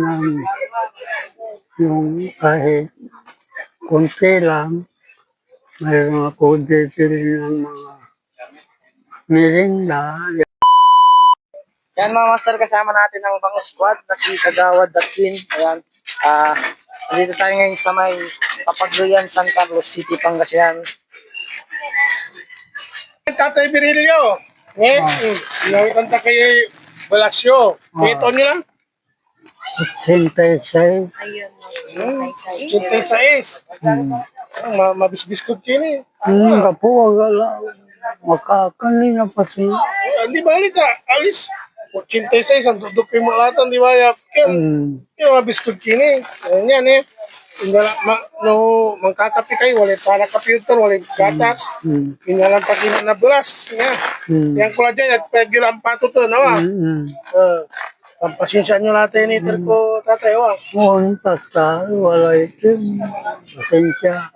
ng yung kahit konti lang, mayroon ako bibili ng mga merinda. Yan mga master, kasama natin ang Bango Squad na si Kagawad Datin. Ayan. Nandito tayo ngayon sa may Papagluyan, San Carlos City, Pangasinan. Tatay Virilio. Nakikanta kay Balasyo. Ito nila. 86. Ayun. 86. Mabisbiskot kini. Kapo, wala. Makakanina pa siya. Di ba alita? Alis. 86 ang duduk kay mulatan di ba? Yung mabiskot kini. Yan eh. No, mangkakapi kayo, wala para computer, wala gatas. Inalang pakinan na bulas. Yang kula dyan, at pagilang pato to, nawa. Ang pasensya nyo natin iter ko, tatay, wa. Basta, wala ito. Pasensya.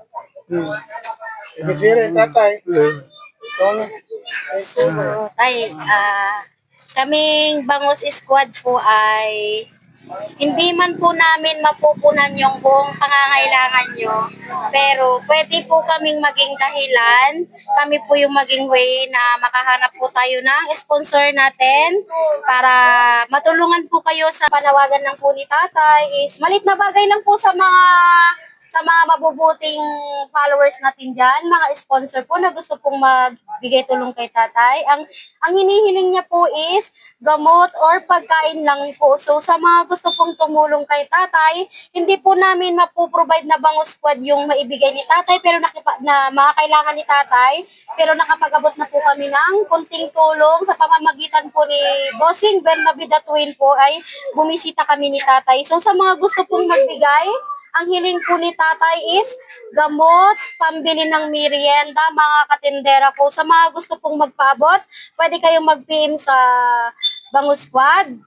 Sige, sige, tatay. So, kaming Bangos Squad po ay hindi man po namin mapupunan yung buong pangangailangan nyo, pero pwede po kaming maging dahilan, kami po yung maging way na makahanap po tayo ng sponsor natin para matulungan po kayo sa panawagan ng po ni tatay. Is malit na bagay lang po sa mga mabubuting followers natin dyan, mga sponsor po na gusto pong magbigay tulong kay tatay. Ang hinihiling niya po is gamot or pagkain lang po. So sa mga gusto pong tumulong kay tatay, hindi po namin mapoprovide na Bango Squad yung maibigay ni tatay pero na mga kailangan ni tatay, pero nakapag-abot na po kami ng konting tulong sa pamamagitan po ni Bossing Bernabe Twin po ay bumisita kami ni tatay. So sa mga gusto pong magbigay, ang hiling po ni tatay is gamot, pambili ng merienda, mga katindera po. Sa mga gusto pong magpaabot, pwede kayong mag-PM sa Bango Squad.